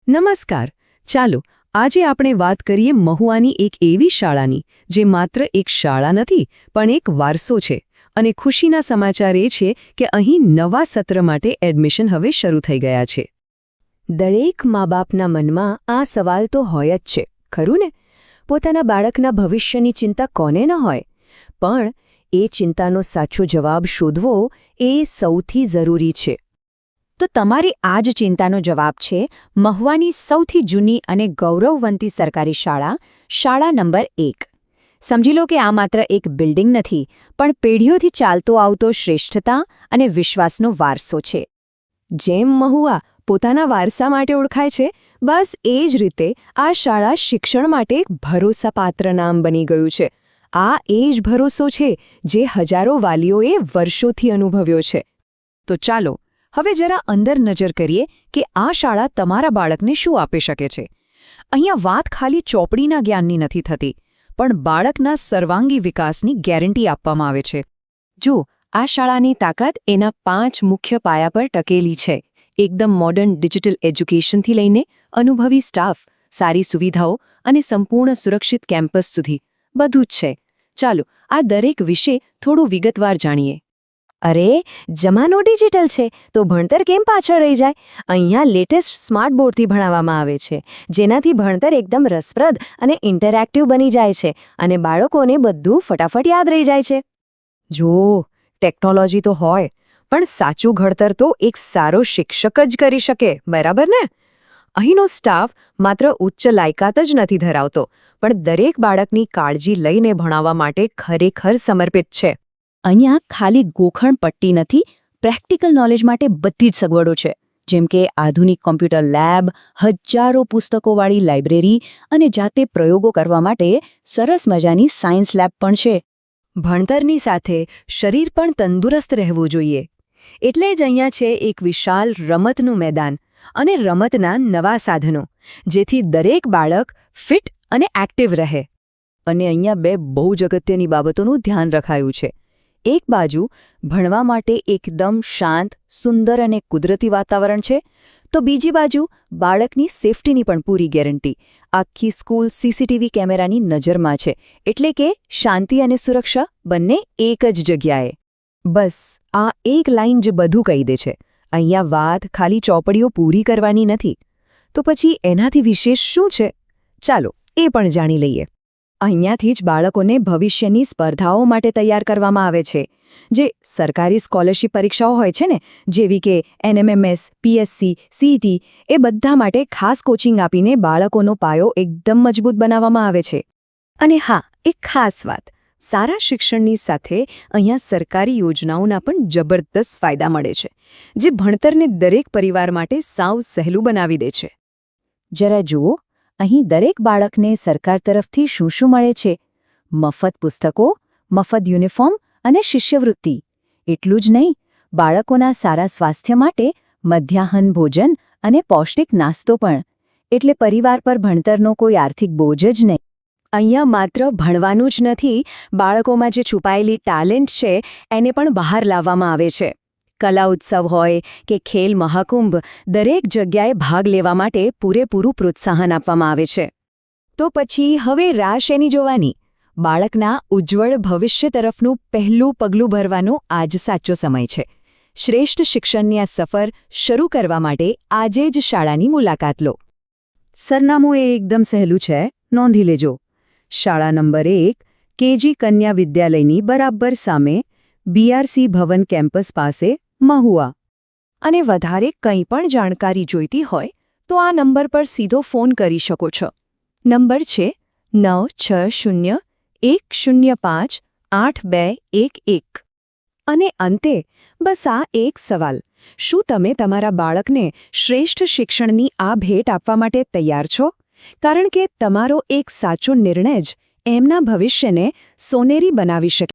નમસ્કાર. ચાલો આજે આપણે વાત કરીએ મહુવાની એક એવી શાળાની જે માત્ર એક શાળા નથી પણ એક વારસો છે. અને ખુશીના સમાચાર એ છે કે અહીં નવા સત્ર માટે એડમિશન હવે શરૂ થઈ ગયા છે. દરેક મા બાપના મનમાં આ સવાલ તો હોય જ છે, ખરું ને? પોતાના બાળકના ભવિષ્યની ચિંતા કોને ન હોય, પણ એ ચિંતાનો સાચો જવાબ શોધવો એ સૌથી જરૂરી છે. તો તમારી આ જ ચિંતાનો જવાબ છે મહુવાની સૌથી જૂની અને ગૌરવવંતી સરકારી શાળા નંબર 1. સમજી લો કે આ માત્ર એક બિલ્ડિંગ નથી, પણ પેઢીઓથી ચાલતો આવતો શ્રેષ્ઠતા અને વિશ્વાસનો વારસો છે. જેમ મહુવા પોતાના વારસા માટે ઓળખાય છે, બસ એ જ રીતે આ શાળા શિક્ષણ માટે એક ભરોસાપાત્ર નામ બની ગયું છે. આ એ જ ભરોસો છે જે હજારો વાલીઓએ વર્ષોથી અનુભવ્યો છે. તો ચાલો હવે જરા અંદર નજર કરીએ કે આ શાળા તમારા બાળકને શું આપી શકે છે. અહીંયા વાત ખાલી ચોપડીના જ્ઞાનની નથી થતી, પણ બાળકના સર્વાંગી વિકાસની ગેરંટી આપવામાં આવે છે. જો આ શાળાની તાકાત એના 5 મુખ્ય પાયા પર ટકેલી છે. એકદમ મોડર્ન ડિજિટલ એજ્યુકેશનથી લઈને અનુભવી સ્ટાફ, સારી સુવિધાઓ અને સંપૂર્ણ સુરક્ષિત કેમ્પસ સુધી બધું જ છે. ચાલો આ દરેક વિશે થોડું વિગતવાર જાણીએ. અરે, જમાનો ડિજિટલ છે તો ભણતર કેમ પાછળ રહી જાય? અહીંયા લેટેસ્ટ સ્માર્ટ બોર્ડથી ભણાવવામાં આવે છે, જેનાથી ભણતર એકદમ રસપ્રદ અને ઇન્ટરેક્ટિવ બની જાય છે અને બાળકોને બધું ફટાફટ યાદ રહી જાય છે. જો ટેકનોલોજી તો હોય, પણ સાચું ઘડતર તો એક સારો શિક્ષક જ કરી શકે, બરાબર ને? અહીંનો સ્ટાફ માત્ર ઉચ્ચ લાયકાત જ નથી ધરાવતો, પણ દરેક બાળકની કાળજી લઈને ભણાવવા માટે ખરેખર સમર્પિત છે. અહીંયા ખાલી ગોખણ પટ્ટી નથી, પ્રેક્ટિકલ નોલેજ માટે બધી જ સગવડો છે, જેમ કે આધુનિક કોમ્પ્યુટર લેબ, હજારો પુસ્તકોવાળી લાઇબ્રેરી અને જાતે પ્રયોગો કરવા માટે સરસ મજાની સાયન્સ લેબ પણ છે. ભણતરની સાથે શરીર પણ તંદુરસ્ત રહેવું જોઈએ, એટલે જ અહીંયા છે એક વિશાળ રમતનું મેદાન અને રમતના નવા સાધનો, જેથી દરેક બાળક ફિટ અને એક્ટિવ રહે. અને અહીંયા 2 બહુ જ અગત્યની બાબતોનું ધ્યાન રખાયું છે. એક બાજુ ભણવા માટે એકદમ શાંત, સુંદર અને કુદરતી વાતાવરણ છે, તો બીજી બાજુ બાળકની સેફટીની પણ પૂરી ગેરંટી. આખી સ્કૂલ સીસીટીવી કેમેરાની નજરમાં છે, એટલે કે શાંતિ અને સુરક્ષા બંને એક જ જગ્યાએ. બસ આ એક લાઈન જ બધું કહી દે છે. અહીંયા વાત ખાલી ચોપડીઓ પૂરી કરવાની નથી. તો પછી એનાથી વિશેષ શું છે? ચાલો એ પણ જાણી લઈએ. અહીંયાથી જ બાળકોને ભવિષ્યની સ્પર્ધાઓ માટે તૈયાર કરવામાં આવે છે. જે સરકારી સ્કોલરશિપ પરીક્ષાઓ હોય છે ને, જેવી કે NMMS, PSC, CET, એ બધા માટે ખાસ કોચિંગ આપીને બાળકોનો પાયો એકદમ મજબૂત બનાવવામાં આવે છે. અને હા, એક ખાસ વાત, સારા શિક્ષણની સાથે અહીંયા સરકારી યોજનાઓના પણ જબરદસ્ત ફાયદા મળે છે, જે ભણતરને દરેક પરિવાર માટે સાવ સહેલું બનાવી દે છે. જરા જુઓ, અહીં દરેક બાળકને સરકાર તરફથી શું મળે છે? મફત પુસ્તકો, મફત યુનિફોર્મ અને શિષ્યવૃત્તિ. એટલું જ નહીં, બાળકોના સારા સ્વાસ્થ્ય માટે મધ્યાહન ભોજન અને પૌષ્ટિક નાસ્તો પણ. એટલે પરિવાર પર ભણતરનો કોઈ આર્થિક બોજ જ નહીં. અહીંયા માત્ર ભણવાનું જ નથી, બાળકોમાં જે છુપાયેલી ટેલેન્ટ છે એને પણ બહાર લાવવામાં આવે છે. કલા ઉત્સવ હોય કે ખેલ મહાકુંભ, દરેક જગ્યાએ ભાગ લેવા માટે પૂરેપૂરું પ્રોત્સાહન આપવામાં આવે છે. તો પછી હવે રાહ શેની જોવાની? બાળકના ઉજ્જવળ ભવિષ્ય તરફનું પહેલું પગલું ભરવાનો આજ સાચો સમય છે. શ્રેષ્ઠ શિક્ષણની આ સફર શરૂ કરવા માટે આજે જ શાળાની મુલાકાત લો. સરનામું એ એકદમ સહેલું છે, નોંધી લેજો. શાળા નંબર 1, KG કન્યા વિદ્યાલયની બરાબર સામે, BRC ભવન કેમ્પસ પાસે, મહુવા. અને વધારે કંઈ પણ જાણકારી જોઈતી હોય તો આ નંબર પર સીધો ફોન કરી શકો છો. નંબર છે 9601058211. અને અંતે બસ આ એક સવાલ: શું તમે તમારા બાળકને શ્રેષ્ઠ શિક્ષણની આ ભેટ આપવા માટે તૈયાર છો? કારણ કે તમારો એક સાચો નિર્ણય જ એમના ભવિષ્યને સોનેરી બનાવી શકે.